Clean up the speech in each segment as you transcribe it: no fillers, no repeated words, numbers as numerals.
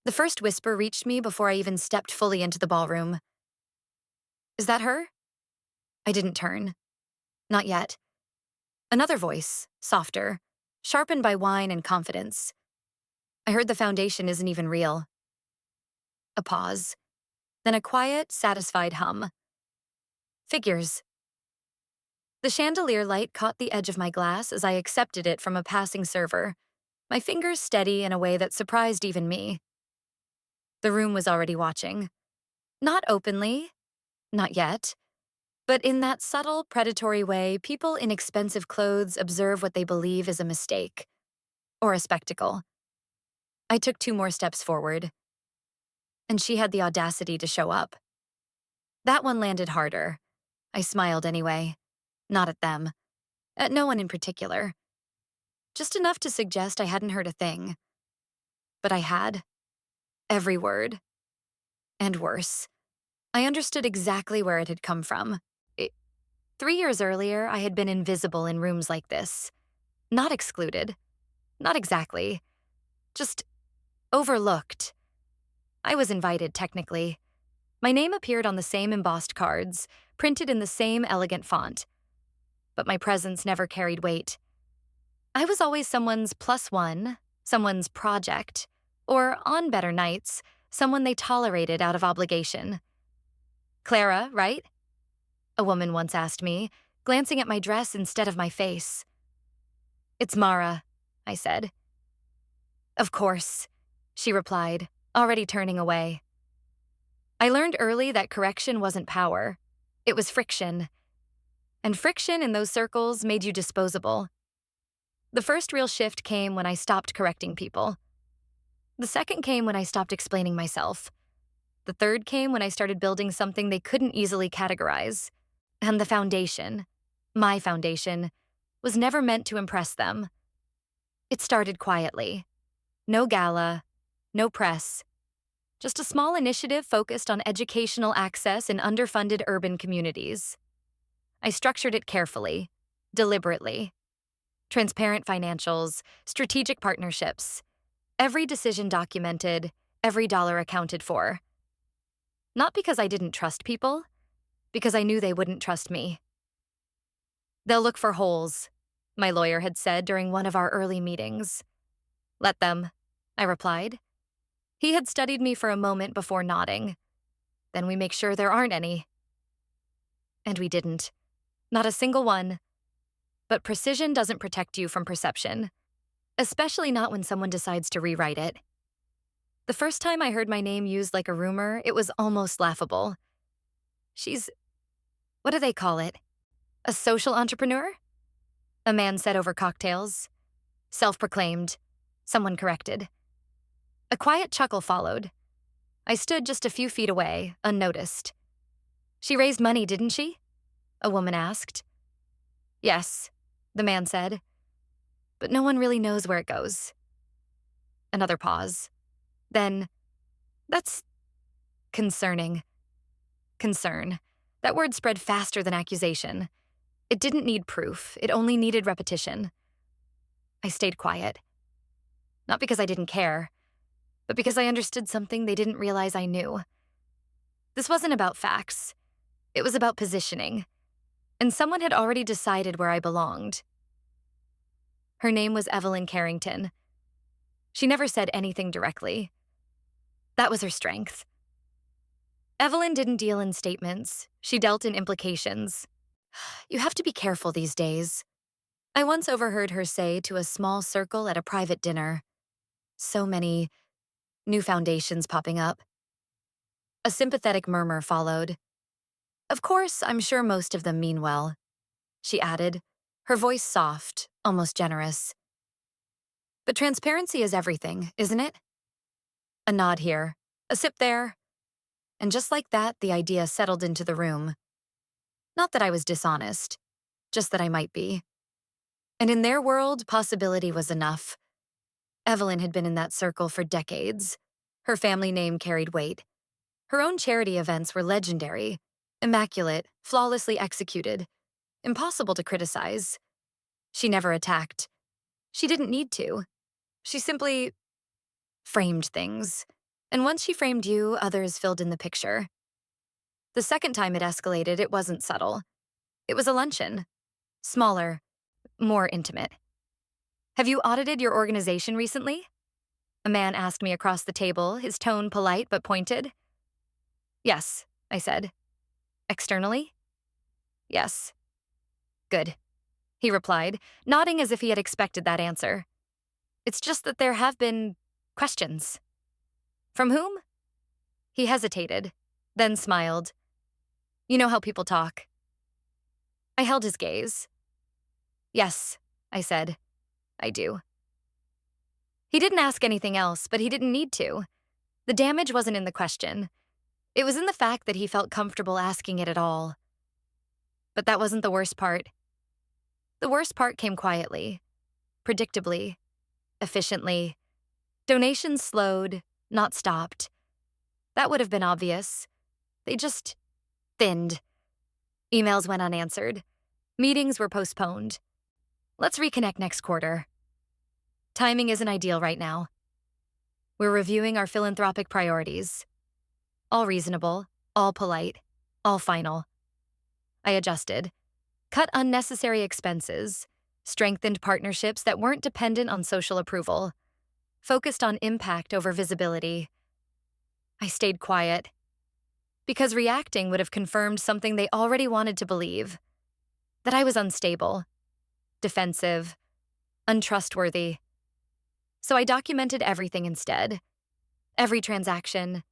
The first whisper reached me before I even stepped fully into the ballroom. Is that her? I didn't turn. Not yet. Another voice, softer, sharpened by wine and confidence. I heard the foundation isn't even real. A pause. Then a quiet, satisfied hum. Figures. The chandelier light caught the edge of my glass as I accepted it from a passing server, my fingers steady in a way that surprised even me. The room was already watching. Not openly, not yet, but in that subtle, predatory way people in expensive clothes observe what they believe is a mistake, or a spectacle. I took 2 more steps forward, and she had the audacity to show up. That one landed harder. I smiled anyway. Not at them. At no one in particular. Just enough to suggest I hadn't heard a thing. But I had. Every word. And worse. I understood exactly where it had come from. 3 years earlier, I had been invisible in rooms like this. Not excluded. Not exactly. Just overlooked. I was invited, technically. My name appeared on the same embossed cards, printed in the same elegant font. But my presence never carried weight. I was always someone's +1, someone's project, or, on better nights, someone they tolerated out of obligation. Clara, right? A woman once asked me, glancing at my dress instead of my face. It's Mara, I said. Of course, she replied, already turning away. I learned early that correction wasn't power. It was friction. And friction in those circles made you disposable. The first real shift came when I stopped correcting people. The second came when I stopped explaining myself. The third came when I started building something they couldn't easily categorize. And the foundation, my foundation, was never meant to impress them. It started quietly. No gala, no press. Just a small initiative focused on educational access in underfunded urban communities. I structured it carefully, deliberately. Transparent financials, strategic partnerships. Every decision documented, every dollar accounted for. Not because I didn't trust people, because I knew they wouldn't trust me. They'll look for holes, my lawyer had said during one of our early meetings. Let them, I replied. He had studied me for a moment before nodding. Then we make sure there aren't any. And we didn't. Not a single one. But precision doesn't protect you from perception, especially not when someone decides to rewrite it. The first time I heard my name used like a rumor, it was almost laughable. She's, what do they call it? A social entrepreneur? A man said over cocktails. Self-proclaimed. Someone corrected. A quiet chuckle followed. I stood just a few feet away, unnoticed. She raised money, didn't she? A woman asked. Yes, the man said. But no one really knows where it goes. Another pause. Then, that's concerning. Concern. That word spread faster than accusation. It didn't need proof. It only needed repetition. I stayed quiet. Not because I didn't care, but because I understood something they didn't realize I knew. This wasn't about facts. It was about positioning. And someone had already decided where I belonged. Her name was Evelyn Carrington. She never said anything directly. That was her strength. Evelyn didn't deal in statements. She dealt in implications. You have to be careful these days. I once overheard her say to a small circle at a private dinner. So many new foundations popping up. A sympathetic murmur followed. Of course, I'm sure most of them mean well, she added, her voice soft, almost generous. But transparency is everything, isn't it? A nod here, a sip there. And just like that, the idea settled into the room. Not that I was dishonest, just that I might be. And in their world, possibility was enough. Evelyn had been in that circle for decades. Her family name carried weight. Her own charity events were legendary, immaculate, flawlessly executed, impossible to criticize. She never attacked. She didn't need to. She simply framed things. And once she framed you, others filled in the picture. The second time it escalated, it wasn't subtle. It was a luncheon. Smaller, more intimate. Have you audited your organization recently? A man asked me across the table, his tone polite but pointed. Yes, I said. Externally? Yes. Good, he replied, nodding as if he had expected that answer. It's just that there have been questions. From whom? He hesitated, then smiled. You know how people talk. I held his gaze. Yes, I said. I do. He didn't ask anything else, but he didn't need to. The damage wasn't in the question. It was in the fact that he felt comfortable asking it at all. But that wasn't the worst part. The worst part came quietly, predictably, efficiently. Donations slowed, not stopped. That would have been obvious. They just thinned. Emails went unanswered. Meetings were postponed. Let's reconnect next quarter. Timing isn't ideal right now. We're reviewing our philanthropic priorities. All reasonable, all polite, all final. I adjusted. Cut unnecessary expenses. Strengthened partnerships that weren't dependent on social approval. Focused on impact over visibility. I stayed quiet. Because reacting would have confirmed something they already wanted to believe. That I was unstable, defensive, untrustworthy. So I documented everything instead. Every transaction,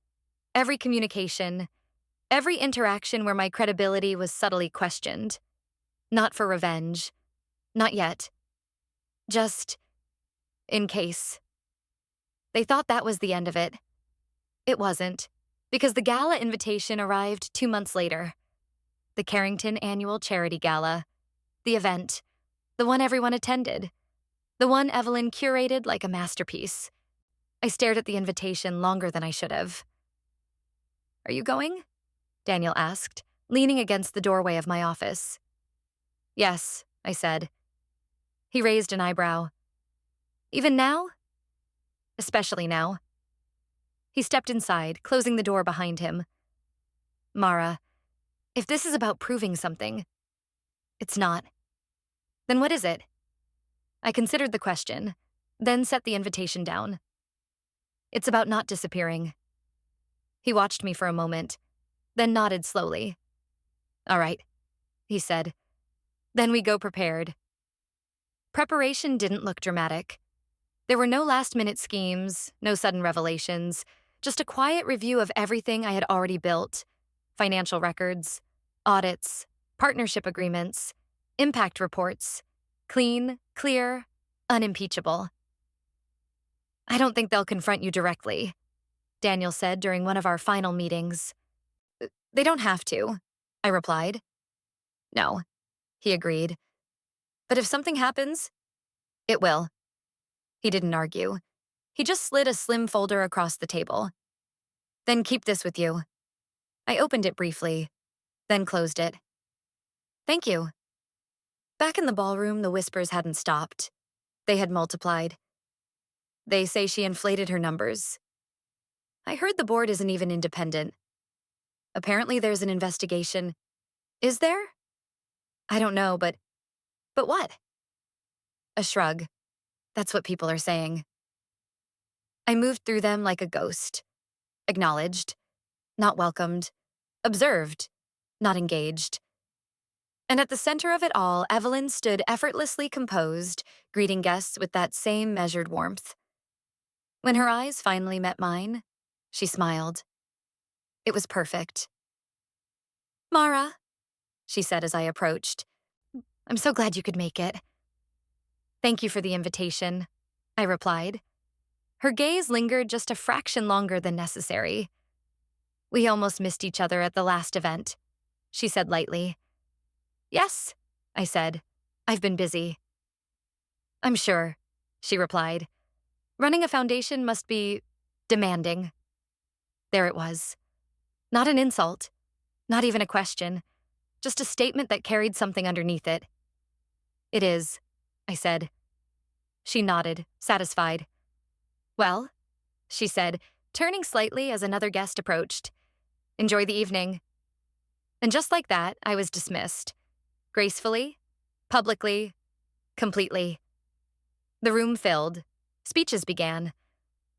every communication, every interaction where my credibility was subtly questioned. Not for revenge. Not yet. Just in case. They thought that was the end of it. It wasn't, because the gala invitation arrived 2 months later. The Carrington Annual Charity Gala. The event. The one everyone attended. The one Evelyn curated like a masterpiece. I stared at the invitation longer than I should have. Are you going? Daniel asked, leaning against the doorway of my office. Yes, I said. He raised an eyebrow. Even now? Especially now. He stepped inside, closing the door behind him. Mara, if this is about proving something, it's not. Then what is it? I considered the question, then set the invitation down. It's about not disappearing. He watched me for a moment, then nodded slowly. All right, he said. Then we go prepared. Preparation didn't look dramatic. There were no last-minute schemes, no sudden revelations, just a quiet review of everything I had already built. Financial records, audits, partnership agreements, impact reports. Clean, clear, unimpeachable. I don't think they'll confront you directly, Daniel said during one of our final meetings. They don't have to, I replied. No, he agreed. But if something happens, it will. He didn't argue. He just slid a slim folder across the table. Then keep this with you. I opened it briefly, then closed it. Thank you. Back in the ballroom, the whispers hadn't stopped. They had multiplied. They say she inflated her numbers. I heard the board isn't even independent. Apparently there's an investigation. Is there? I don't know, but what? A shrug. That's what people are saying. I moved through them like a ghost. Acknowledged. Not welcomed. Observed. Not engaged. And at the center of it all, Evelyn stood effortlessly composed, greeting guests with that same measured warmth. When her eyes finally met mine, she smiled. It was perfect. Mara, she said as I approached. I'm so glad you could make it. Thank you for the invitation, I replied. Her gaze lingered just a fraction longer than necessary. We almost missed each other at the last event, she said lightly. Yes, I said. I've been busy. I'm sure, she replied. Running a foundation must be demanding. There it was. Not an insult, not even a question, just a statement that carried something underneath it. It is, I said. She nodded, satisfied. Well, she said, turning slightly as another guest approached. "Enjoy the evening." And just like that, I was dismissed. Gracefully, publicly, completely. The room filled. Speeches began.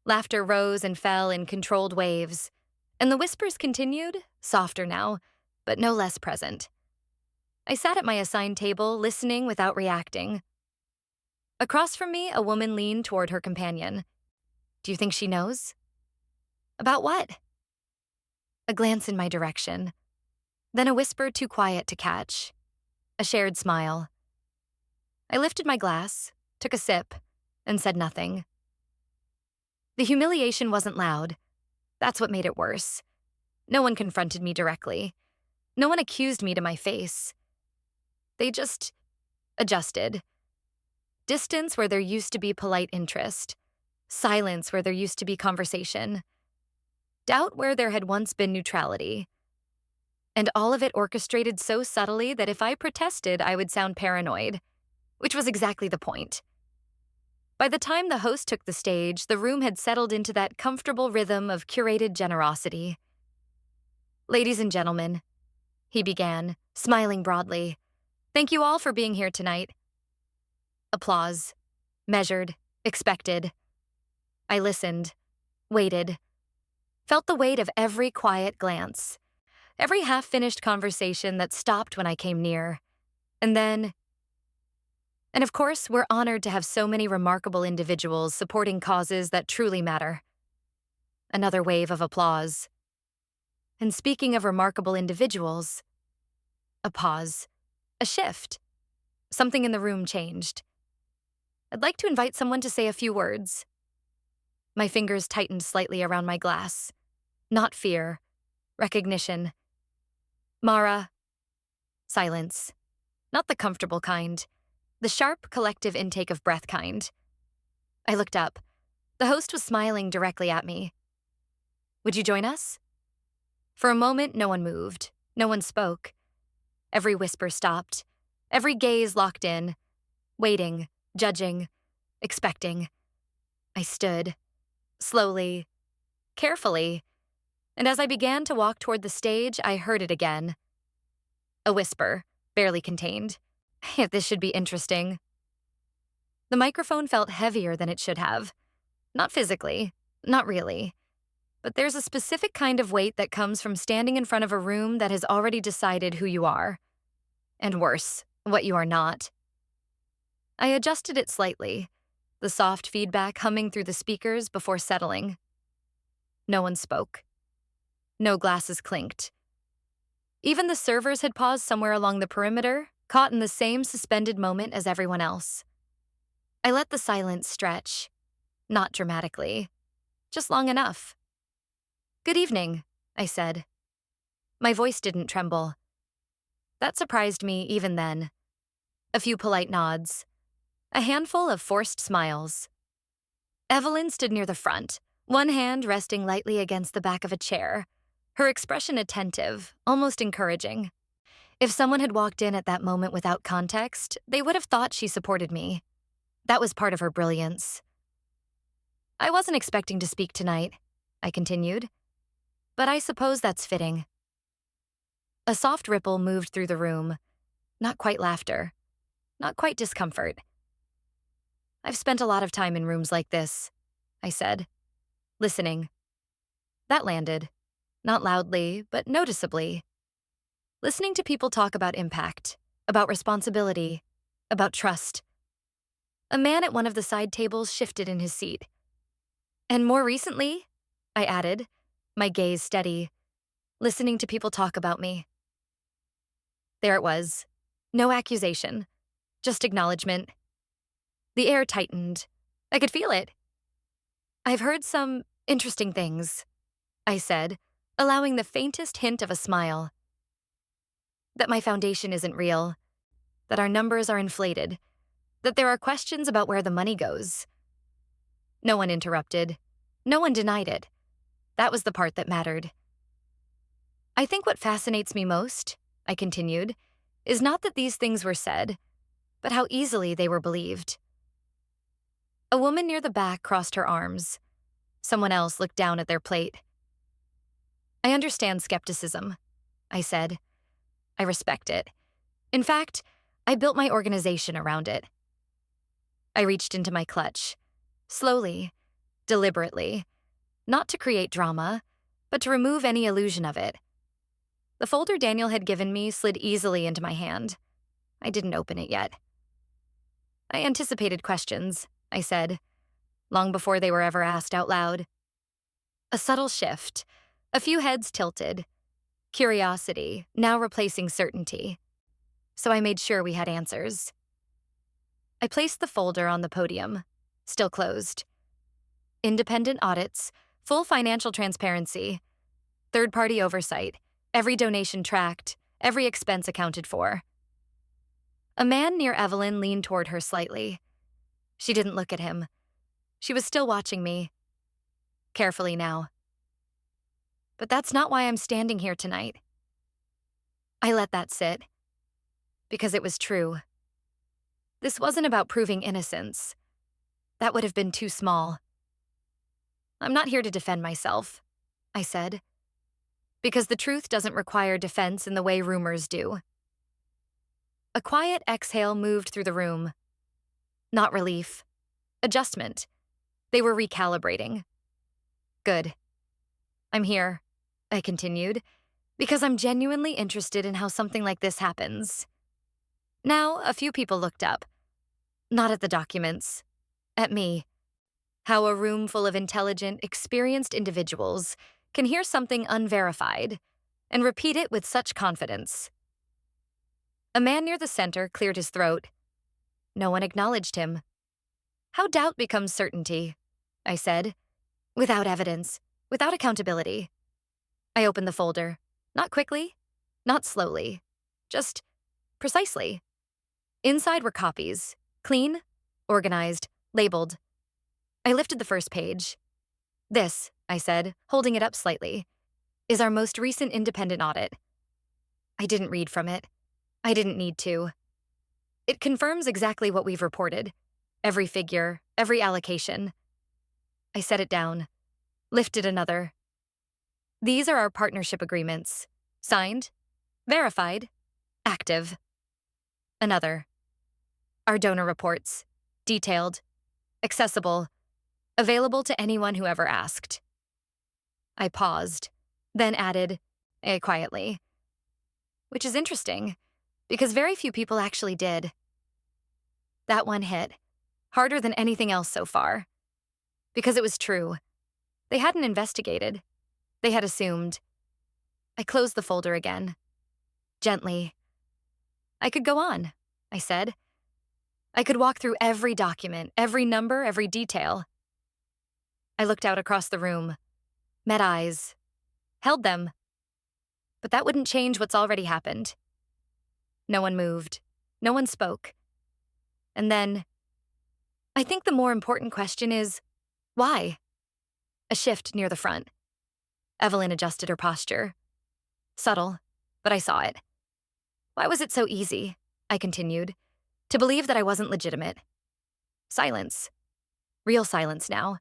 Laughter rose and fell in controlled waves. And the whispers continued, softer now, but no less present. I sat at my assigned table, listening without reacting. Across from me, a woman leaned toward her companion. "Do you think she knows?" "About what?" A glance in my direction. Then a whisper too quiet to catch. A shared smile. I lifted my glass, took a sip, and said nothing. The humiliation wasn't loud. That's what made it worse. No one confronted me directly. No one accused me to my face. They just adjusted. Distance where there used to be polite interest. Silence where there used to be conversation. Doubt where there had once been neutrality. And all of it orchestrated so subtly that if I protested, I would sound paranoid, which was exactly the point. By the time the host took the stage, the room had settled into that comfortable rhythm of curated generosity. "Ladies and gentlemen," he began, smiling broadly, "thank you all for being here tonight." Applause. Measured. Expected. I listened. Waited. Felt the weight of every quiet glance. Every half-finished conversation that stopped when I came near. And of course, we're honored to have so many remarkable individuals supporting causes that truly matter. Another wave of applause. And speaking of remarkable individuals, a pause. A shift. Something in the room changed. "I'd like to invite someone to say a few words." My fingers tightened slightly around my glass. Not fear. Recognition. "Mara." Silence. Not the comfortable kind. The sharp, collective intake of breath kind. I looked up. The host was smiling directly at me. "Would you join us?" For a moment, no one moved. No one spoke. Every whisper stopped. Every gaze locked in. Waiting, judging, expecting. I stood. Slowly. Carefully. And as I began to walk toward the stage, I heard it again. A whisper, barely contained. "This should be interesting." The microphone felt heavier than it should have. Not physically, not really. But there's a specific kind of weight that comes from standing in front of a room that has already decided who you are. And worse, what you are not. I adjusted it slightly, the soft feedback humming through the speakers before settling. No one spoke. No glasses clinked. Even the servers had paused somewhere along the perimeter, caught in the same suspended moment as everyone else. I let the silence stretch. Not dramatically. Just long enough. "Good evening," I said. My voice didn't tremble. That surprised me even then. A few polite nods. A handful of forced smiles. Evelyn stood near the front, one hand resting lightly against the back of a chair, her expression attentive, almost encouraging. If someone had walked in at that moment without context, they would have thought she supported me. That was part of her brilliance. "I wasn't expecting to speak tonight," I continued. "But I suppose that's fitting." A soft ripple moved through the room. Not quite laughter. Not quite discomfort. "I've spent a lot of time in rooms like this," I said. Listening. That landed. Not loudly, but noticeably. Listening to people talk about impact, about responsibility, about trust. A man at one of the side tables shifted in his seat. "And more recently," I added, my gaze steady, listening to people talk about me. There it was. No accusation. Just acknowledgement. The air tightened. I could feel it. "I've heard some interesting things," I said, allowing the faintest hint of a smile. "That my foundation isn't real. That our numbers are inflated. That there are questions about where the money goes." No one interrupted. No one denied it. That was the part that mattered. "I think what fascinates me most," I continued, "is not that these things were said, but how easily they were believed." A woman near the back crossed her arms. Someone else looked down at their plate. I understand skepticism, I said. I respect it. In fact, I built my organization around it. I reached into my clutch, slowly, deliberately, not to create drama, but to remove any illusion of it. The folder Daniel had given me slid easily into my hand. I didn't open it yet. I anticipated questions, I said, long before they were ever asked out loud. A subtle shift, a few heads tilted, curiosity now replacing certainty. So I made sure we had answers. I placed the folder on the podium, still closed. Independent audits, full financial transparency, third-party oversight, every donation tracked, every expense accounted for. A man near Evelyn leaned toward her slightly. She didn't look at him. She was still watching me. Carefully now. But that's not why I'm standing here tonight. I let that sit. Because it was true. This wasn't about proving innocence. That would have been too small. I'm not here to defend myself, I said. Because the truth doesn't require defense in the way rumors do. A quiet exhale moved through the room. Not relief. Adjustment. They were recalibrating. Good. I'm here, I continued, because I'm genuinely interested in how something like this happens. Now, a few people looked up. Not at the documents. At me. How a room full of intelligent, experienced individuals can hear something unverified and repeat it with such confidence. A man near the center cleared his throat. No one acknowledged him. How doubt becomes certainty, I said. Without evidence, without accountability. I opened the folder. Not quickly, not slowly. Just precisely. Inside were copies. Clean, organized, labeled. I lifted the first page. This, I said, holding it up slightly, is our most recent independent audit. I didn't read from it. I didn't need to. It confirms exactly what we've reported. Every figure, every allocation. I set it down, lifted another. These are our partnership agreements. Signed, verified, active. Another. Our donor reports. Detailed, accessible, available to anyone who ever asked. I paused, then added, quietly. Which is interesting, because very few people actually did. That one hit, harder than anything else so far. Because it was true. They hadn't investigated. They had assumed. I closed the folder again. Gently. I could go on, I said. I could walk through every document, every number, every detail. I looked out across the room, met eyes, held them. But that wouldn't change what's already happened. No one moved. No one spoke. And then, I think the more important question is, why? A shift near the front. Evelyn adjusted her posture. Subtle, but I saw it. Why was it so easy, I continued, to believe that I wasn't legitimate? Silence. Real silence now.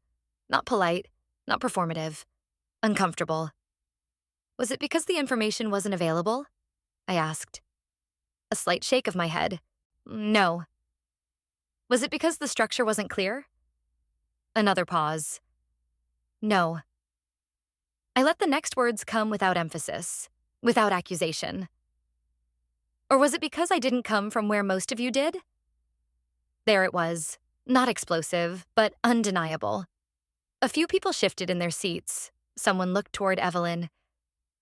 Not polite, not performative. Uncomfortable. Was it because the information wasn't available? I asked. A slight shake of my head. No. Was it because the structure wasn't clear? Another pause. No. I let the next words come without emphasis, without accusation. Or was it because I didn't come from where most of you did? There it was, not explosive, but undeniable. A few people shifted in their seats. Someone looked toward Evelyn.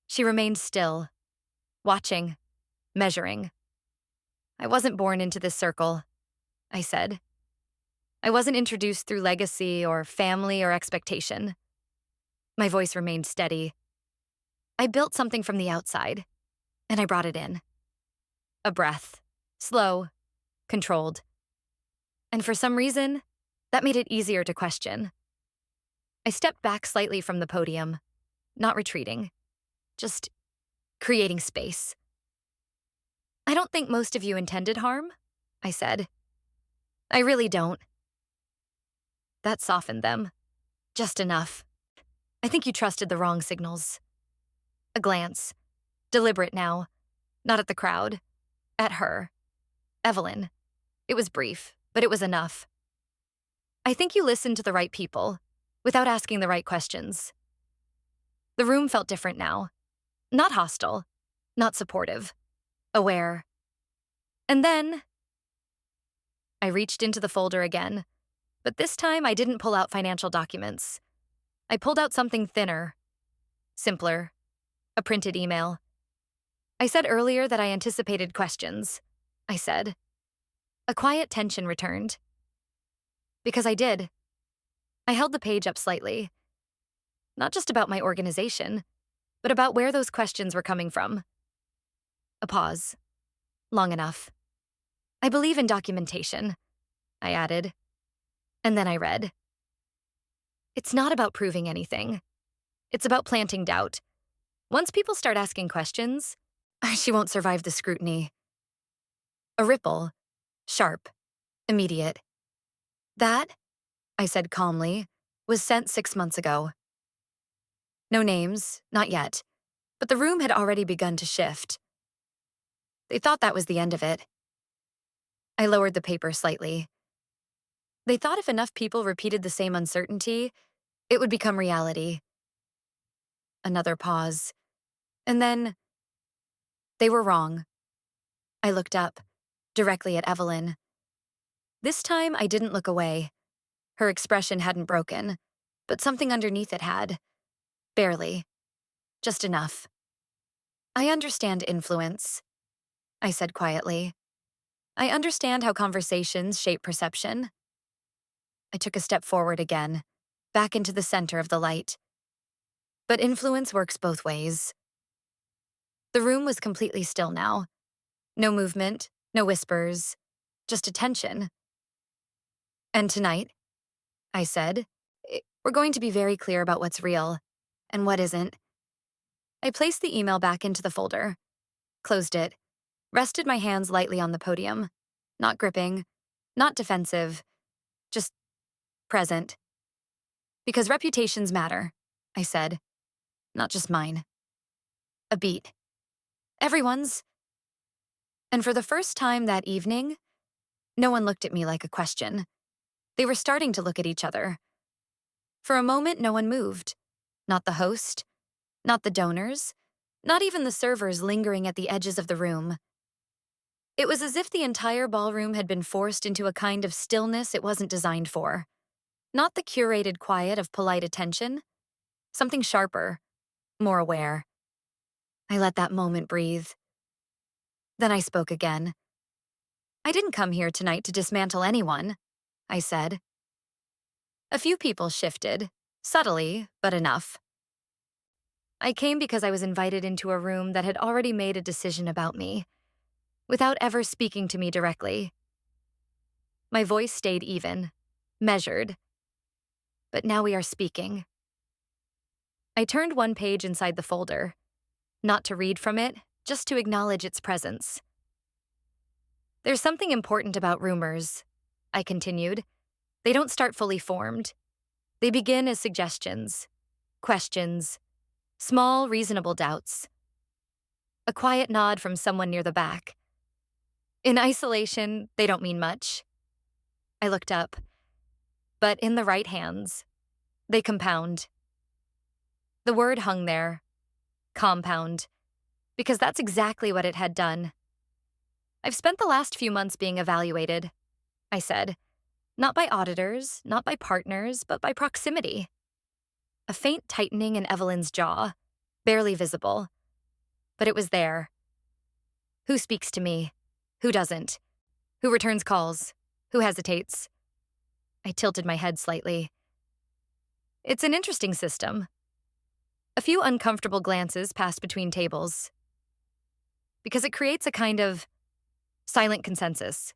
She remained still, watching, measuring. I wasn't born into this circle, I said. I wasn't introduced through legacy or family or expectation. My voice remained steady. I built something from the outside, and I brought it in. A breath, slow, controlled. And for some reason, that made it easier to question. I stepped back slightly from the podium, not retreating, just creating space. I don't think most of you intended harm, I said. I really don't. That softened them, just enough. I think you trusted the wrong signals. A glance. Deliberate now. Not at the crowd. At her. Evelyn. It was brief, but it was enough. I think you listened to the right people, without asking the right questions. The room felt different now. Not hostile. Not supportive. Aware. And then I reached into the folder again, but this time I didn't pull out financial documents. I pulled out something thinner, simpler, a printed email. I said earlier that I anticipated questions. I said. A quiet tension returned. Because I did. I held the page up slightly. Not just about my organization, but about where those questions were coming from. A pause. Long enough. I believe in documentation, I added. And then I read. It's not about proving anything. It's about planting doubt. Once people start asking questions, she won't survive the scrutiny. A ripple. Sharp. Immediate. That, I said calmly, was sent 6 months ago. No names, not yet, but the room had already begun to shift. They thought that was the end of it. I lowered the paper slightly. They thought if enough people repeated the same uncertainty, it would become reality. Another pause. And then, they were wrong. I looked up, directly at Evelyn. This time, I didn't look away. Her expression hadn't broken, but something underneath it had. Barely. Just enough. I understand influence, I said quietly. I understand how conversations shape perception. I took a step forward again, back into the center of the light. But influence works both ways. The room was completely still now. No movement, no whispers, just attention. And tonight, I said, we're going to be very clear about what's real and what isn't. I placed the email back into the folder, closed it, rested my hands lightly on the podium, not gripping, not defensive, just present. Because reputations matter, I said, not just mine. A beat. Everyone's. And for the first time that evening, no one looked at me like a question. They were starting to look at each other. For a moment, no one moved. Not the host, not the donors, not even the servers lingering at the edges of the room. It was as if the entire ballroom had been forced into a kind of stillness it wasn't designed for. Not the curated quiet of polite attention, something sharper, more aware. I let that moment breathe. Then I spoke again. I didn't come here tonight to dismantle anyone, I said. A few people shifted, subtly, but enough. I came because I was invited into a room that had already made a decision about me, without ever speaking to me directly. My voice stayed even, measured. But now we are speaking. I turned one page inside the folder, not to read from it, just to acknowledge its presence. There's something important about rumors, I continued. They don't start fully formed. They begin as suggestions, questions, small, reasonable doubts. A quiet nod from someone near the back. In isolation, they don't mean much. I looked up. But in the right hands, they compound. The word hung there. Compound. Because that's exactly what it had done. I've spent the last few months being evaluated, I said. Not by auditors, not by partners, but by proximity. A faint tightening in Evelyn's jaw, barely visible. But it was there. Who speaks to me? Who doesn't? Who returns calls? Who hesitates? I tilted my head slightly. It's an interesting system. A few uncomfortable glances passed between tables. Because it creates a kind of silent consensus.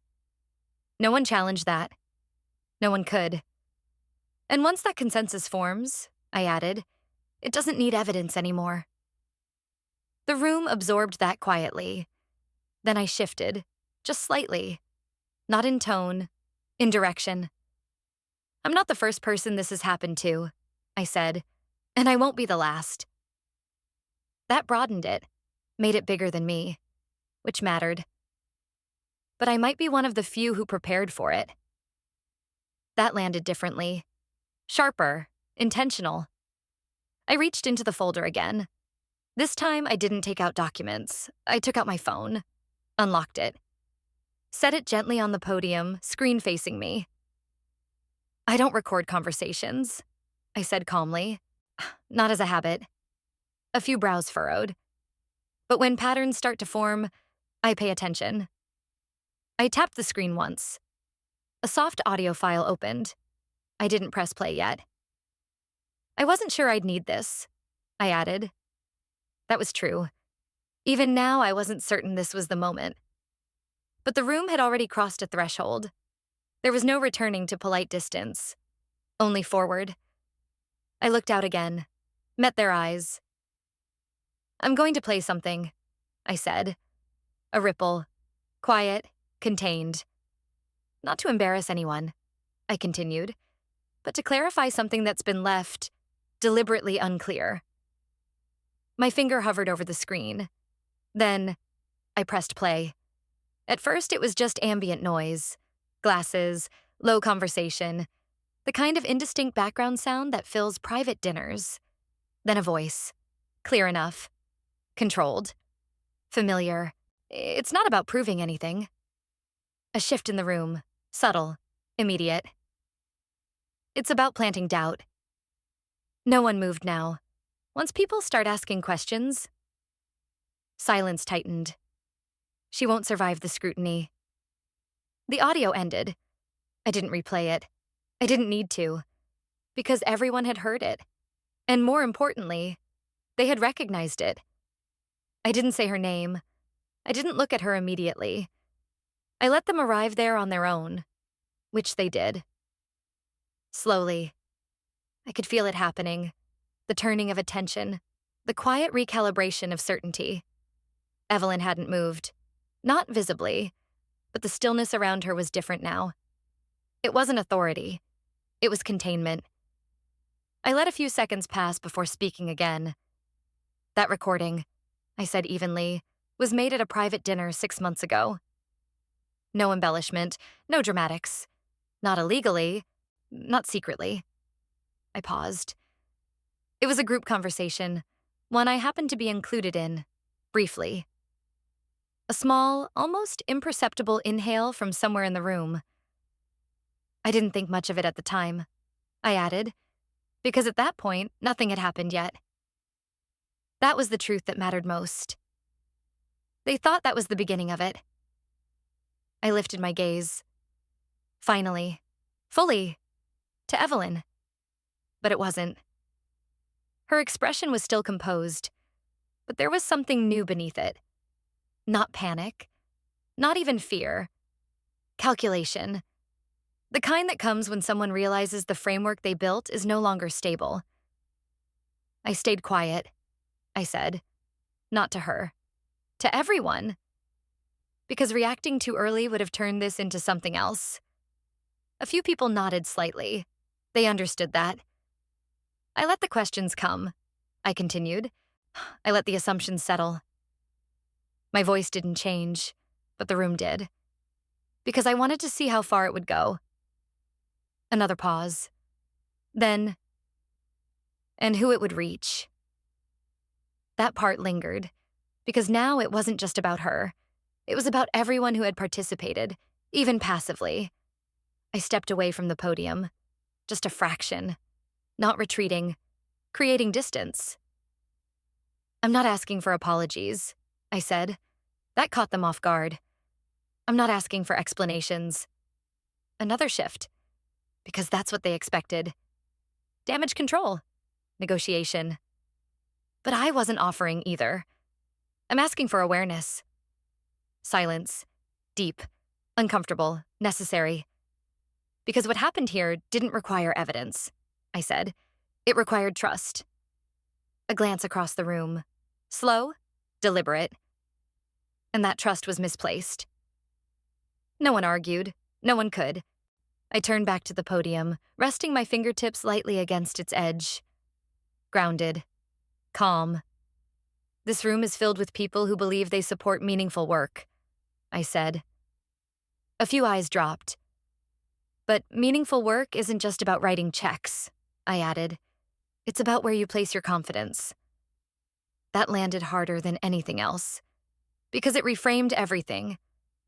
No one challenged that. No one could. And once that consensus forms, I added, it doesn't need evidence anymore. The room absorbed that quietly. Then I shifted, just slightly. Not in tone, in direction. I'm not the first person this has happened to, I said, And I won't be the last. That broadened it, made it bigger than me, which mattered. But I might be one of the few who prepared for it. That landed differently. Sharper, intentional. I reached into the folder again. This time, I didn't take out documents. I took out my phone, unlocked it, set it gently on the podium, screen facing me. I don't record conversations, I said calmly. Not as a habit. A few brows furrowed. But when patterns start to form, I pay attention. I tapped the screen once. A soft audio file opened. I didn't press play yet. I wasn't sure I'd need this, I added. That was true. Even now, I wasn't certain this was the moment. But the room had already crossed a threshold. There was no returning to polite distance, only forward. I looked out again, met their eyes. I'm going to play something, I said. A ripple, quiet, contained. Not to embarrass anyone, I continued, but to clarify something that's been left deliberately unclear. My finger hovered over the screen. Then, I pressed play. At first, it was just ambient noise. Glasses, low conversation, the kind of indistinct background sound that fills private dinners. Then a voice. Clear enough. Controlled. Familiar. It's not about proving anything. A shift in the room. Subtle. Immediate. It's about planting doubt. No one moved now. Once people start asking questions, silence tightened. She won't survive the scrutiny. The audio ended. I didn't replay it. I didn't need to, because everyone had heard it. And more importantly, they had recognized it. I didn't say her name. I didn't look at her immediately. I let them arrive there on their own, which they did. Slowly. I could feel it happening, the turning of attention, the quiet recalibration of certainty. Evelyn hadn't moved. Not visibly, but the stillness around her was different now. It wasn't authority. It was containment. I let a few seconds pass before speaking again. That recording, I said evenly, was made at a private dinner 6 months ago. No embellishment, no dramatics. Not illegally, not secretly. I paused. It was a group conversation, one I happened to be included in, briefly. A small, almost imperceptible inhale from somewhere in the room. I didn't think much of it at the time, I added, because at that point, nothing had happened yet. That was the truth that mattered most. They thought that was the beginning of it. I lifted my gaze. Finally, fully, to Evelyn. But it wasn't. Her expression was still composed, but there was something new beneath it. Not panic, not even fear. Calculation. The kind that comes when someone realizes the framework they built is no longer stable. I stayed quiet, I said. Not to her. To everyone. Because reacting too early would have turned this into something else. A few people nodded slightly. They understood that. I let the questions come, I continued. I let the assumptions settle. My voice didn't change, but the room did. Because I wanted to see how far it would go. Another pause. Then, and who it would reach. That part lingered, because now it wasn't just about her. It was about everyone who had participated, even passively. I stepped away from the podium. Just a fraction. Not retreating. Creating distance. I'm not asking for apologies, I said. That caught them off guard. I'm not asking for explanations. Another shift. Because that's what they expected. Damage control. Negotiation. But I wasn't offering either. I'm asking for awareness. Silence. Deep. Uncomfortable. Necessary. Because what happened here didn't require evidence, I said. It required trust. A glance across the room. Slow. Deliberate. And that trust was misplaced. No one argued. No one could. I turned back to the podium, resting my fingertips lightly against its edge. grounded, calm. This room is filled with people who believe they support meaningful work, I said. A few eyes dropped. But meaningful work isn't just about writing checks, I added. It's about where you place your confidence. That landed harder than anything else, because it reframed everything,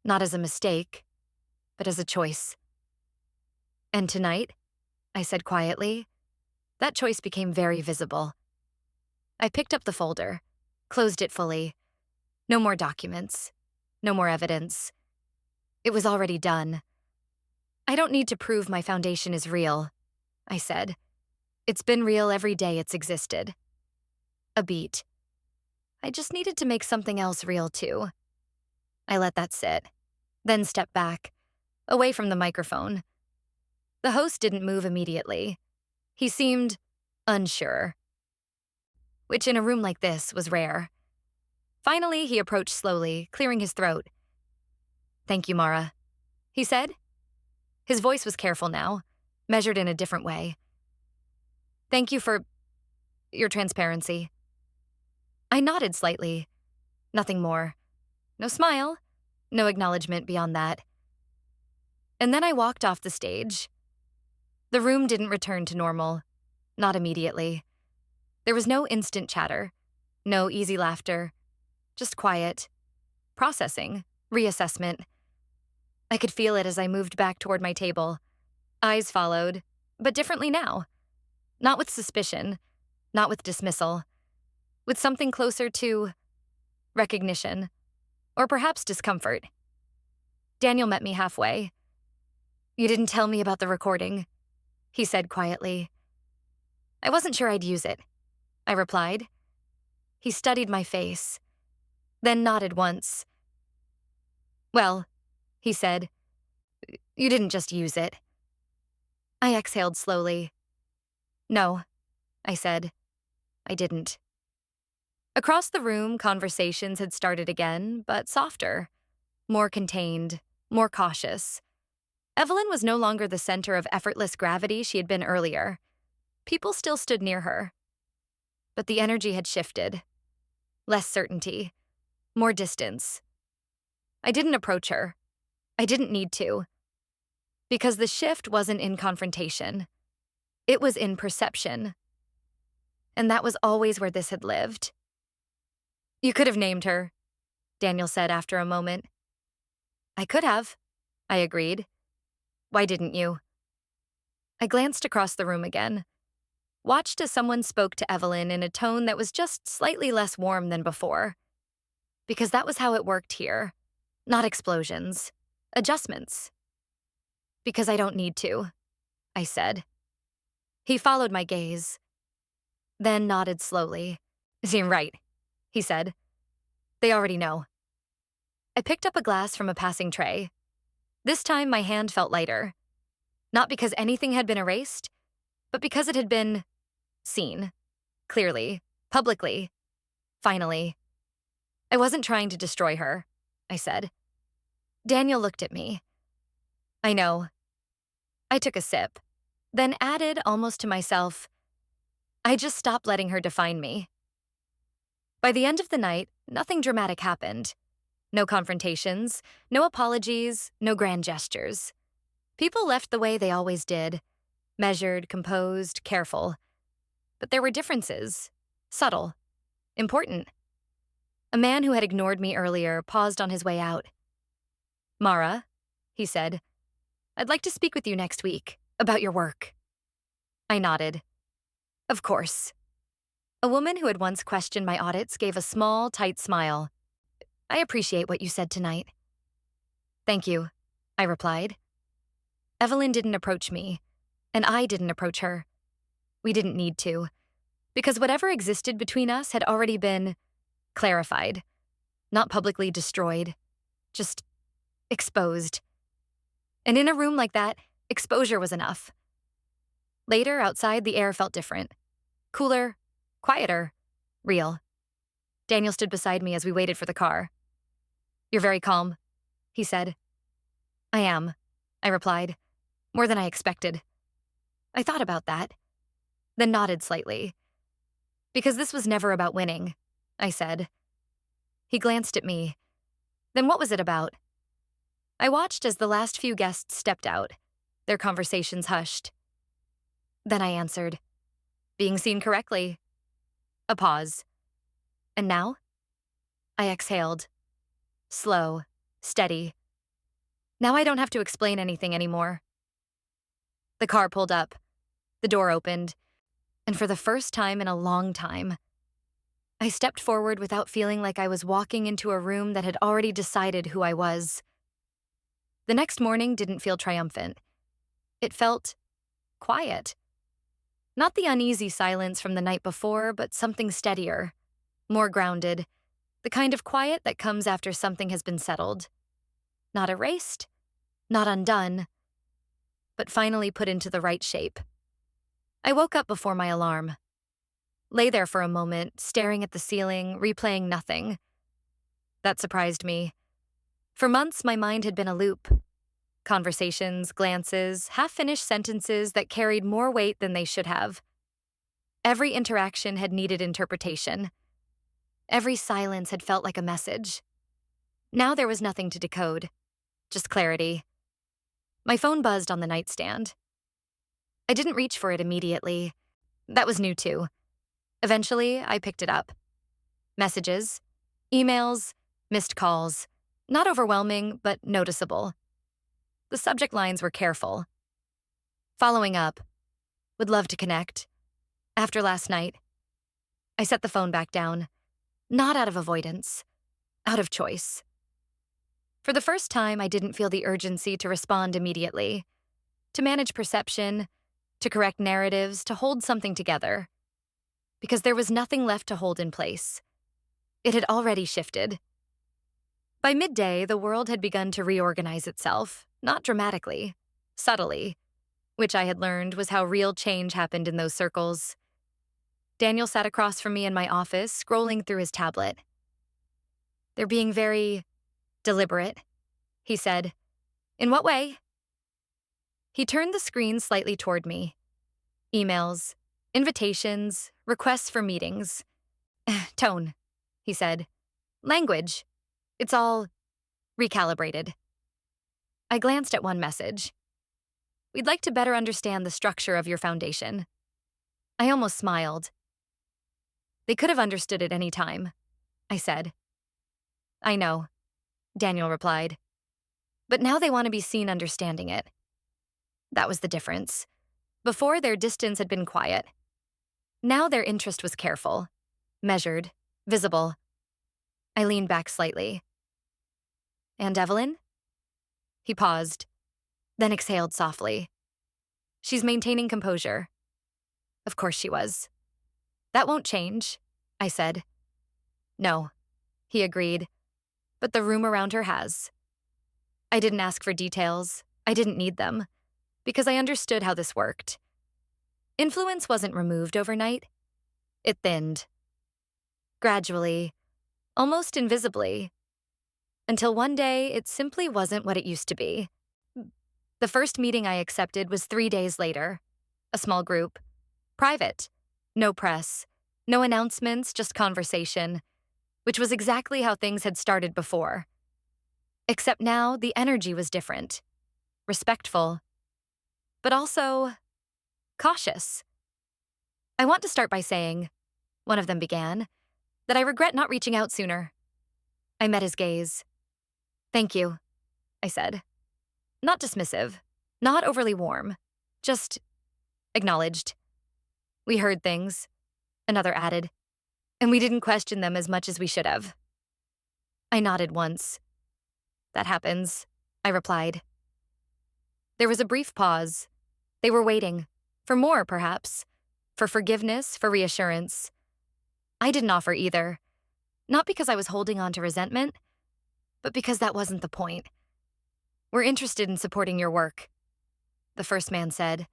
not as a mistake, but as a choice. And tonight, I said quietly, that choice became very visible. I picked up the folder, closed it fully. No more documents, no more evidence. It was already done. I don't need to prove my foundation is real, I said. It's been real every day it's existed. A beat. I just needed to make something else real too. I let that sit, then stepped back, away from the microphone. The host didn't move immediately. He seemed unsure, which in a room like this was rare. Finally, he approached slowly, clearing his throat. "Thank you, Mara," he said. His voice was careful now, measured in a different way. "Thank you for your transparency." I nodded slightly. Nothing more. No smile, no acknowledgement beyond that. And then I walked off the stage. The room didn't return to normal, not immediately. There was no instant chatter, no easy laughter, just quiet, processing, reassessment. I could feel it as I moved back toward my table. Eyes followed, but differently now. Not with suspicion, not with dismissal, with something closer to recognition, or perhaps discomfort. Daniel met me halfway. "You didn't tell me about the recording," he said quietly. "I wasn't sure I'd use it," I replied. He studied my face, then nodded once. "Well," he said, "you didn't just use it." I exhaled slowly. "No," I said, "I didn't." Across the room, conversations had started again, but softer, more contained, more cautious. Evelyn was no longer the center of effortless gravity she had been earlier. People still stood near her. But the energy had shifted. Less certainty, more distance. I didn't approach her. I didn't need to. Because the shift wasn't in confrontation. It was in perception. And that was always where this had lived. "You could have named her," Daniel said after a moment. "I could have," I agreed. "Why didn't you?" I glanced across the room again, watched as someone spoke to Evelyn in a tone that was just slightly less warm than before. Because that was how it worked here. Not explosions. Adjustments. "Because I don't need to," I said. He followed my gaze, then nodded slowly. "Right," he said. "They already know." I picked up a glass from a passing tray. This time my hand felt lighter. Not because anything had been erased, but because it had been seen. Clearly. Publicly. Finally. "I wasn't trying to destroy her," I said. Daniel looked at me. "I know." I took a sip, then added almost to myself, "I just stopped letting her define me." By the end of the night, nothing dramatic happened. No confrontations, no apologies, no grand gestures. People left the way they always did, measured, composed, careful. But there were differences, subtle, important. A man who had ignored me earlier paused on his way out. "Mara," he said, "I'd like to speak with you next week, about your work." I nodded. "Of course." A woman who had once questioned my audits gave a small, tight smile. "I appreciate what you said tonight." "Thank you," I replied. Evelyn didn't approach me, and I didn't approach her. We didn't need to, because whatever existed between us had already been clarified, not publicly destroyed, just exposed. And in a room like that, exposure was enough. Later, outside, the air felt different. Cooler, quieter, real. Daniel stood beside me as we waited for the car. "You're very calm," he said. "I am," I replied. "More than I expected." I thought about that, then nodded slightly. Because this was never about winning, I said. He glanced at me. Then what was it about? I watched as the last few guests stepped out, their conversations hushed. Then I answered, being seen correctly. A pause. And now? I exhaled. Slow, steady. Now I don't have to explain anything anymore. The car pulled up. The door opened. And for the first time in a long time, I stepped forward without feeling like I was walking into a room that had already decided who I was. The next morning didn't feel triumphant. It felt quiet. Not the uneasy silence from the night before, but something steadier, more grounded, the kind of quiet that comes after something has been settled. Not erased, not undone, but finally put into the right shape. I woke up before my alarm. Lay there for a moment, staring at the ceiling, replaying nothing. That surprised me. For months, my mind had been a loop. Conversations, glances, half-finished sentences that carried more weight than they should have. Every interaction had needed interpretation. Every silence had felt like a message. Now there was nothing to decode, just clarity. My phone buzzed on the nightstand. I didn't reach for it immediately. That was new too. Eventually, I picked it up. Messages, emails, missed calls. Not overwhelming, but noticeable. The subject lines were careful. Following up. Would love to connect. After last night. I set the phone back down. Not out of avoidance. Out of choice. For the first time, I didn't feel the urgency to respond immediately. To manage perception, to correct narratives, to hold something together. Because there was nothing left to hold in place. It had already shifted. By midday, the world had begun to reorganize itself, not dramatically, subtly, which I had learned was how real change happened in those circles. Daniel sat across from me in my office, scrolling through his tablet. They're being very deliberate, he said. In what way? He turned the screen slightly toward me. Emails, invitations, requests for meetings. Tone, he said. Language. It's all recalibrated. I glanced at one message. We'd like to better understand the structure of your foundation. I almost smiled. They could have understood at any time, I said. I know, Daniel replied. But now they want to be seen understanding it. That was the difference. Before, their distance had been quiet. Now their interest was careful, measured, visible. I leaned back slightly. And Evelyn? He paused, then exhaled softly. She's maintaining composure. Of course she was. That won't change, I said. No, he agreed, but the room around her has. I didn't ask for details. I didn't need them, because I understood how this worked. Influence wasn't removed overnight. It thinned. Gradually, almost invisibly, until one day it simply wasn't what it used to be. The first meeting I accepted was 3 days later. A small group. Private. No press. No announcements, just conversation. Which was exactly how things had started before. Except now, the energy was different. Respectful. But also cautious. I want to start by saying, one of them began, that I regret not reaching out sooner. I met his gaze. Thank you, I said. Not dismissive, not overly warm, just acknowledged. We heard things, another added, and we didn't question them as much as we should have. I nodded once. That happens, I replied. There was a brief pause. They were waiting, for more perhaps, for forgiveness, for reassurance. I didn't offer either, not because I was holding on to resentment, but because that wasn't the point. We're interested in supporting your work, the first man said.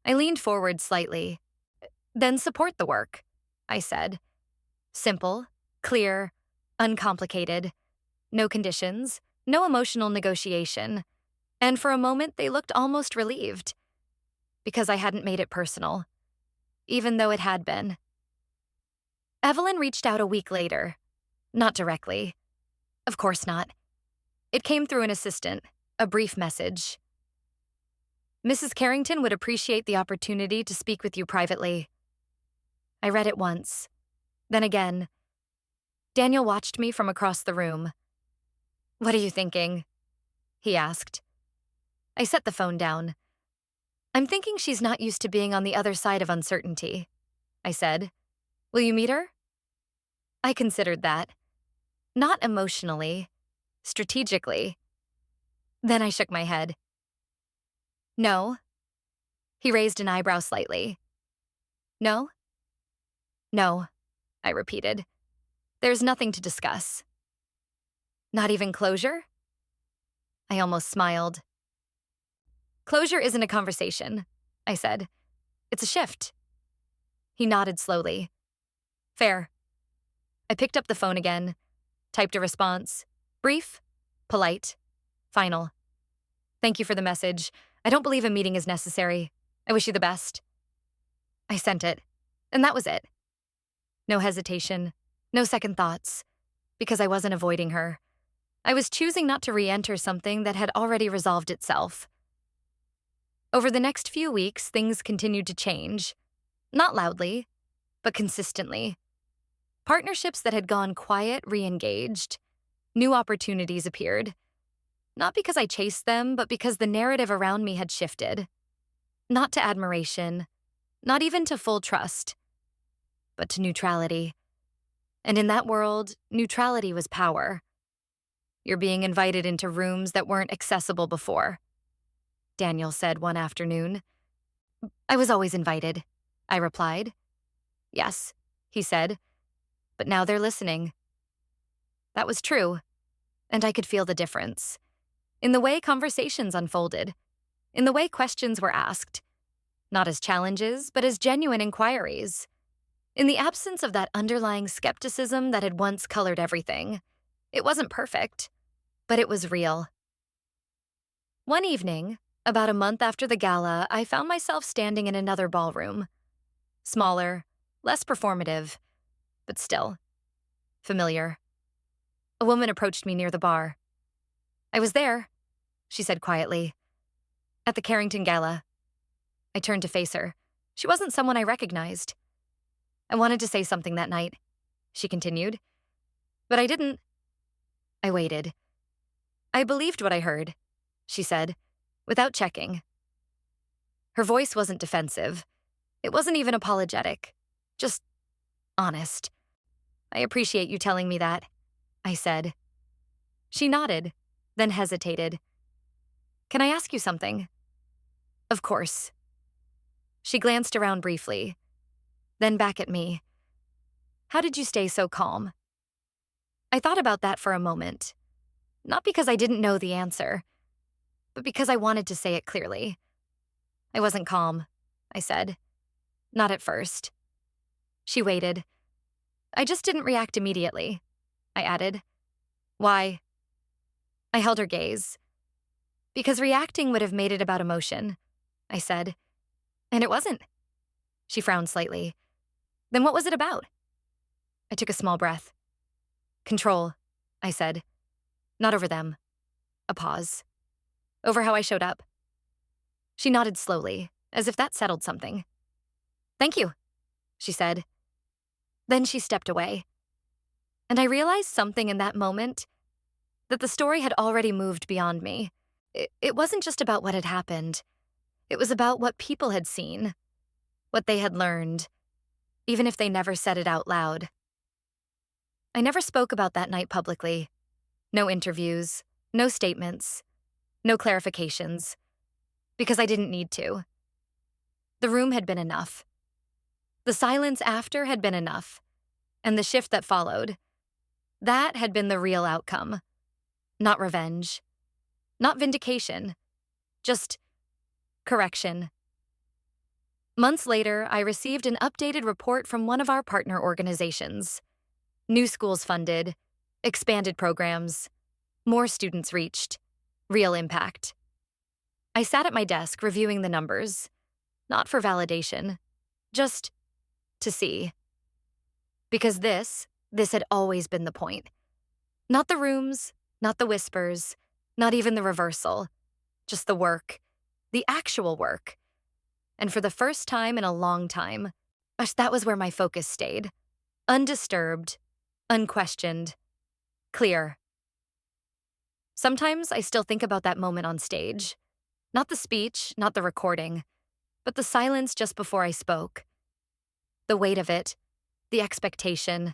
I leaned forward slightly. Then support the work, I said. Simple, clear, uncomplicated. No conditions, no emotional negotiation. And for a moment, they looked almost relieved. Because I hadn't made it personal, even though it had been. Evelyn reached out a week later. Not directly. Of course not. It came through an assistant, a brief message. Mrs. Carrington would appreciate the opportunity to speak with you privately. I read it once, then again. Daniel watched me from across the room. What are you thinking? He asked. I set the phone down. I'm thinking she's not used to being on the other side of uncertainty, I said. Will you meet her? I considered that. Not emotionally, strategically. Then I shook my head. No. He raised an eyebrow slightly. No? No, I repeated. There's nothing to discuss. Not even closure? I almost smiled. Closure isn't a conversation, I said. It's a shift. He nodded slowly. Fair. I picked up the phone again, typed a response. Brief, polite, final. Thank you for the message. I don't believe a meeting is necessary. I wish you the best. I sent it, and that was it. No hesitation, no second thoughts, because I wasn't avoiding her. I was choosing not to re-enter something that had already resolved itself. Over the next few weeks, things continued to change. Not loudly, but consistently. Partnerships that had gone quiet re-engaged. New opportunities appeared. Not because I chased them, but because the narrative around me had shifted. Not to admiration, not even to full trust, but to neutrality. And in that world, neutrality was power. You're being invited into rooms that weren't accessible before, Daniel said one afternoon. I was always invited, I replied. Yes, he said, but now they're listening. That was true, and I could feel the difference. In the way conversations unfolded, in the way questions were asked, not as challenges, but as genuine inquiries. In the absence of that underlying skepticism that had once colored everything. It wasn't perfect, but it was real. One evening, about a month after the gala, I found myself standing in another ballroom. Smaller, less performative, but still familiar. A woman approached me near the bar. I was there, she said quietly. At the Carrington Gala. I turned to face her. She wasn't someone I recognized. I wanted to say something that night, she continued. But I didn't. I waited. I believed what I heard, she said, without checking. Her voice wasn't defensive. It wasn't even apologetic. Just honest. I appreciate you telling me that, I said. She nodded, then hesitated. Can I ask you something? Of course. She glanced around briefly, then back at me. How did you stay so calm? I thought about that for a moment. Not because I didn't know the answer, but because I wanted to say it clearly. I wasn't calm, I said. Not at first. She waited. I just didn't react immediately, I added. Why? I held her gaze. Because reacting would have made it about emotion, I said. And it wasn't. She frowned slightly. Then what was it about? I took a small breath. Control, I said. Not over them. A pause. Over how I showed up. She nodded slowly, as if that settled something. Thank you, she said. Then she stepped away. And I realized something in that moment, that the story had already moved beyond me. It wasn't just about what had happened. It was about what people had seen, what they had learned, even if they never said it out loud. I never spoke about that night publicly. No interviews, no statements, no clarifications, because I didn't need to. The room had been enough. The silence after had been enough, and the shift that followed, that had been the real outcome. Not revenge, not vindication, just correction. Months later, I received an updated report from one of our partner organizations. New schools funded, expanded programs, more students reached, real impact. I sat at my desk reviewing the numbers, not for validation, just to see. Because this had always been the point. Not the rooms, not the whispers, not even the reversal. Just the work. The actual work. And for the first time in a long time, that was where my focus stayed. Undisturbed, unquestioned, clear. Sometimes I still think about that moment on stage. Not the speech, not the recording, but the silence just before I spoke. The weight of it, the expectation,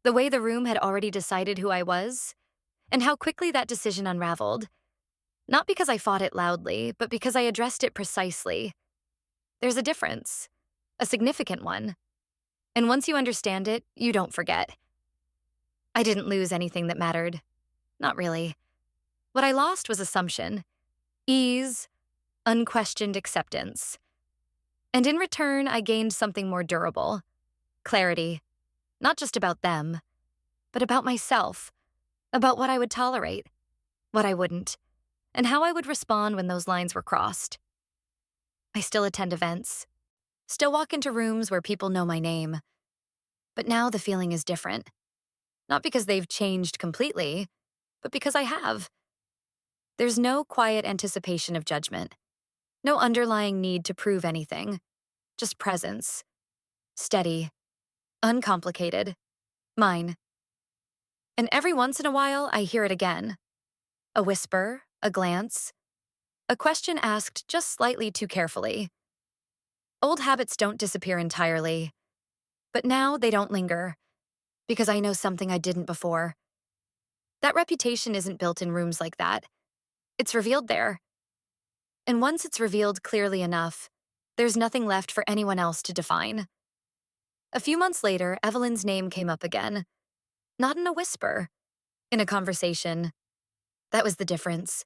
the way the room had already decided who I was, and how quickly that decision unraveled. Not because I fought it loudly, but because I addressed it precisely. There's a difference, a significant one. And once you understand it, you don't forget. I didn't lose anything that mattered. Not really. What I lost was assumption, ease, unquestioned acceptance. And in return, I gained something more durable. Clarity. Not just about them, but about myself. About what I would tolerate, what I wouldn't, and how I would respond when those lines were crossed. I still attend events. Still walk into rooms where people know my name. But now the feeling is different. Not because they've changed completely, but because I have. There's no quiet anticipation of judgment. No underlying need to prove anything. Just presence. Steady. Uncomplicated. Mine. And every once in a while, I hear it again. A whisper, a glance, a question asked just slightly too carefully. Old habits don't disappear entirely, but now they don't linger, because I know something I didn't before. That reputation isn't built in rooms like that. It's revealed there. And once it's revealed clearly enough, there's nothing left for anyone else to define. A few months later, Evelyn's name came up again. Not in a whisper, in a conversation. That was the difference.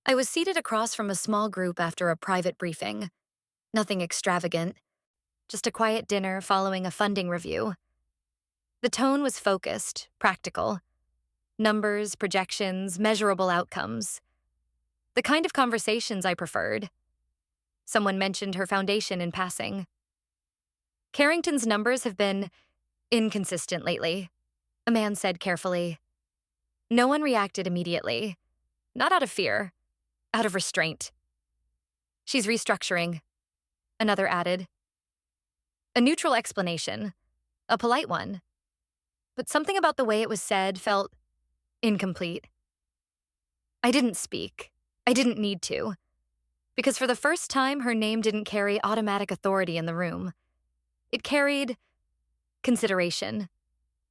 I was seated across from a small group after a private briefing. Nothing extravagant. Just a quiet dinner following a funding review. The tone was focused, practical. Numbers, projections, measurable outcomes. The kind of conversations I preferred. Someone mentioned her foundation in passing. Carrington's numbers have been inconsistent lately, a man said carefully. No one reacted immediately. Not out of fear, out of restraint. She's restructuring, another added. A neutral explanation, a polite one. But something about the way it was said felt incomplete. I didn't speak. I didn't need to. Because for the first time, her name didn't carry automatic authority in the room. It carried consideration.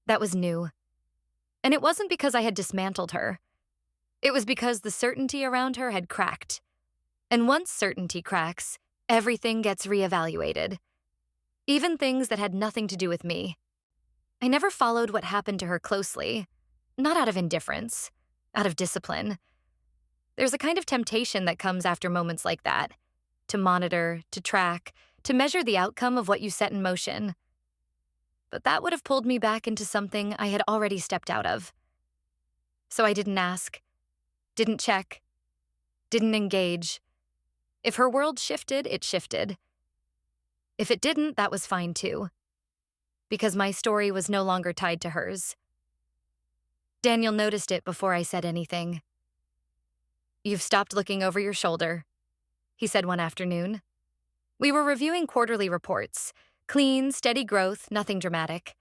That was new. And it wasn't because I had dismantled her. It was because the certainty around her had cracked. And once certainty cracks, everything gets reevaluated. Even things that had nothing to do with me. I never followed what happened to her closely. Not out of indifference, out of discipline. There's a kind of temptation that comes after moments like that. To monitor, to track, to measure the outcome of what you set in motion. But that would have pulled me back into something I had already stepped out of. So I didn't ask, didn't check, didn't engage. If her world shifted, it shifted. If it didn't, that was fine too. Because my story was no longer tied to hers. Daniel noticed it before I said anything. "You've stopped looking over your shoulder," he said one afternoon. We were reviewing quarterly reports. Clean, steady growth, nothing dramatic.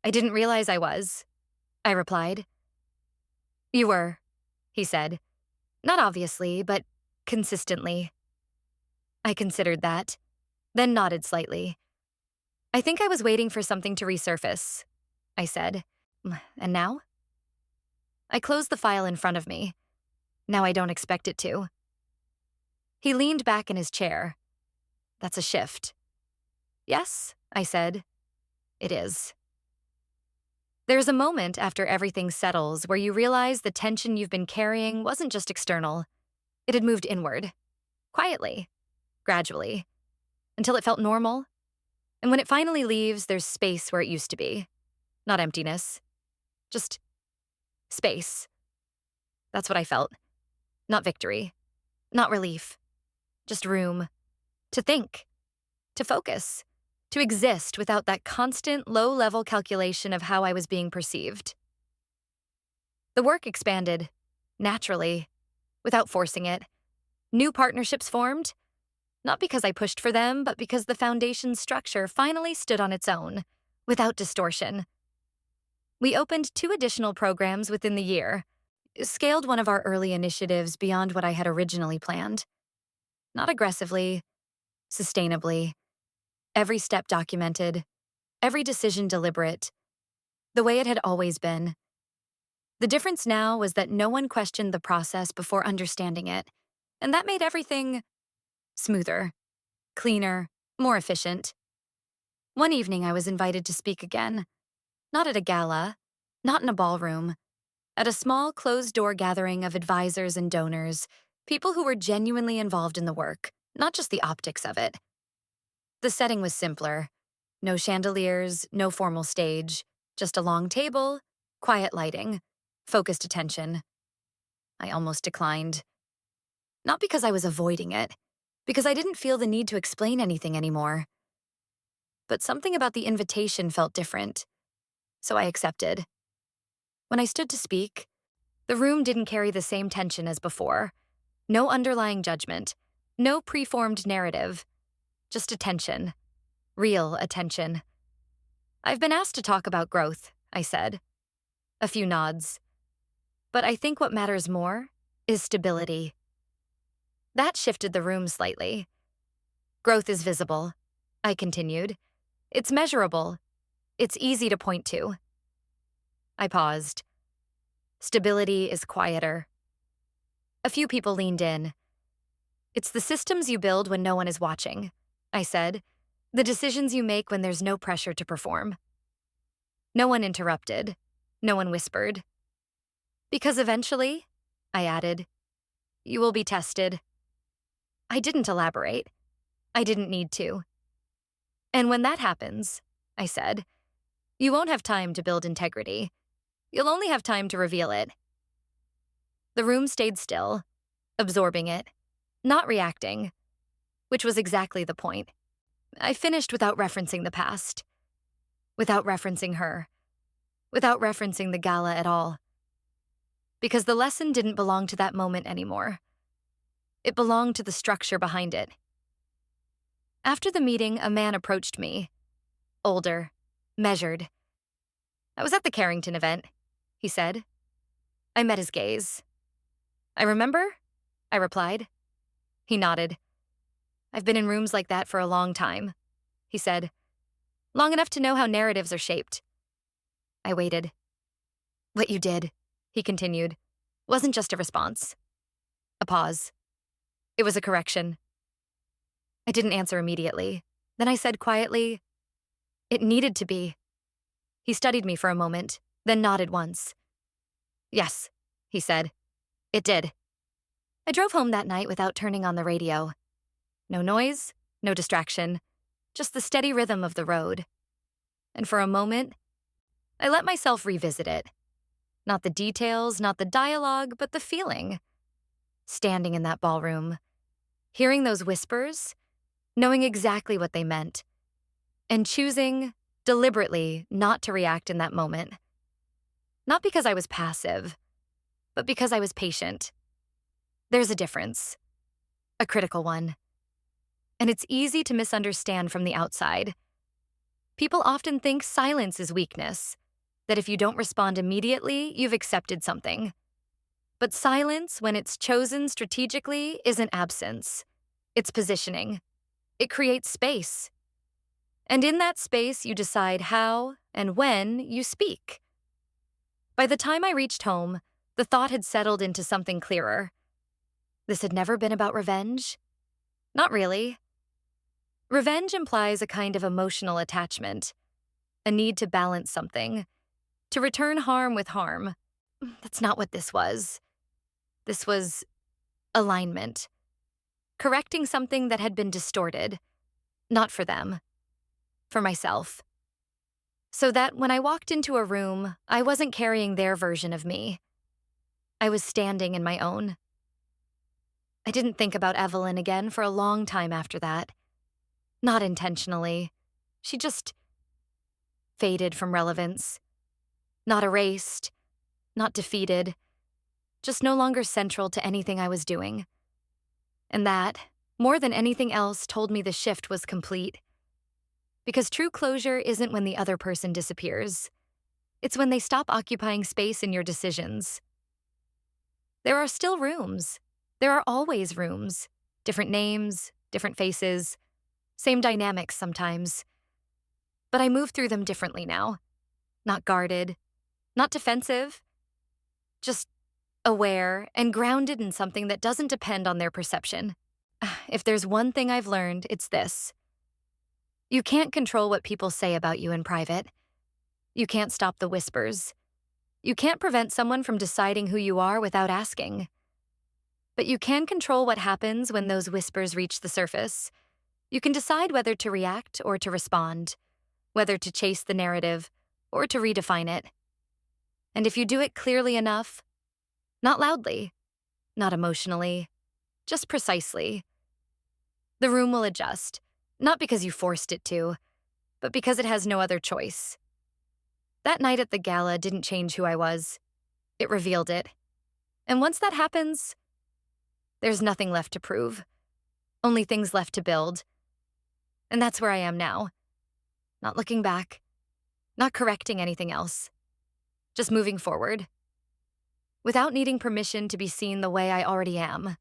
"I didn't realize I was," I replied. "You were," he said. Not obviously, but consistently. I considered that, then nodded slightly. "I think I was waiting for something to resurface," I said. "And now?" I closed the file in front of me. Now I don't expect it to. He leaned back in his chair. "That's a shift." "Yes," I said. "It is." There's a moment after everything settles where you realize the tension you've been carrying wasn't just external. It had moved inward. Quietly. Gradually. Until it felt normal. And when it finally leaves, there's space where it used to be. Not emptiness. Just space. That's what I felt. Not victory. Not relief. Just room. To think. To focus. to exist without that constant, low-level calculation of how I was being perceived. The work expanded, naturally, without forcing it. New partnerships formed, not because I pushed for them, but because the foundation's structure finally stood on its own, without distortion. We opened 2 additional programs within the year, scaled one of our early initiatives beyond what I had originally planned. Not aggressively, sustainably. Every step documented, every decision deliberate, the way it had always been. The difference now was that no one questioned the process before understanding it, and that made everything smoother, cleaner, more efficient. One evening I was invited to speak again, not at a gala, not in a ballroom, at a small closed-door gathering of advisors and donors, people who were genuinely involved in the work, not just the optics of it. The setting was simpler. No chandeliers, no formal stage, just a long table, quiet lighting, focused attention. I almost declined. Not because I was avoiding it, because I didn't feel the need to explain anything anymore. But something about the invitation felt different, so I accepted. When I stood to speak, the room didn't carry the same tension as before. No underlying judgment, no preformed narrative, just attention. Real attention. "I've been asked to talk about growth," I said. A few nods. "But I think what matters more is stability." That shifted the room slightly. "Growth is visible," I continued. "It's measurable. It's easy to point to." I paused. "Stability is quieter." A few people leaned in. "It's the systems you build when no one is watching," I said. "The decisions you make when there's no pressure to perform." No one interrupted. No one whispered. "Because eventually," I added, "you will be tested." I didn't elaborate. I didn't need to. "And when that happens," I said, "you won't have time to build integrity. You'll only have time to reveal it." The room stayed still, absorbing it, not reacting, which was exactly the point. I finished without referencing the past, without referencing her, without referencing the gala at all. Because the lesson didn't belong to that moment anymore. It belonged to the structure behind it. After the meeting, a man approached me. Older, measured. "I was at the Carrington event," he said. I met his gaze. "I remember?" I replied. He nodded. "I've been in rooms like that for a long time," he said. "Long enough to know how narratives are shaped." I waited. "What you did," he continued, "wasn't just a response." A pause. It was a correction. I didn't answer immediately. Then I said quietly, "It needed to be." He studied me for a moment, then nodded once. "Yes," he said. "It did." I drove home that night without turning on the radio. No noise, no distraction, just the steady rhythm of the road. And for a moment, I let myself revisit it. Not the details, not the dialogue, but the feeling. Standing in that ballroom, hearing those whispers, knowing exactly what they meant, and choosing, deliberately, not to react in that moment. Not because I was passive, but because I was patient. There's a difference. A critical one. And it's easy to misunderstand from the outside. People often think silence is weakness, that if you don't respond immediately, you've accepted something. But silence, when it's chosen strategically, isn't absence. It's positioning. It creates space. And in that space, you decide how and when you speak. By the time I reached home, the thought had settled into something clearer. This had never been about revenge. Not really. Revenge implies a kind of emotional attachment, a need to balance something, to return harm with harm. That's not what this was. This was alignment. Correcting something that had been distorted. Not for them. For myself. So that when I walked into a room, I wasn't carrying their version of me. I was standing in my own. I didn't think about Evelyn again for a long time after that. Not intentionally. She just faded from relevance. Not erased, not defeated, just no longer central to anything I was doing. And that, more than anything else, told me the shift was complete. Because true closure isn't when the other person disappears. It's when they stop occupying space in your decisions. There are still rooms. There are always rooms. Different names, different faces, same dynamics sometimes. But I move through them differently now. Not guarded, not defensive, just aware and grounded in something that doesn't depend on their perception. If there's one thing I've learned, it's this. You can't control what people say about you in private. You can't stop the whispers. You can't prevent someone from deciding who you are without asking. But you can control what happens when those whispers reach the surface. You can decide whether to react or to respond, whether to chase the narrative or to redefine it. And if you do it clearly enough, not loudly, not emotionally, just precisely, the room will adjust, not because you forced it to, but because it has no other choice. That night at the gala didn't change who I was. It revealed it. And once that happens, there's nothing left to prove, only things left to build. And that's where I am now. Not looking back, not correcting anything else, just moving forward. Without needing permission to be seen the way I already am.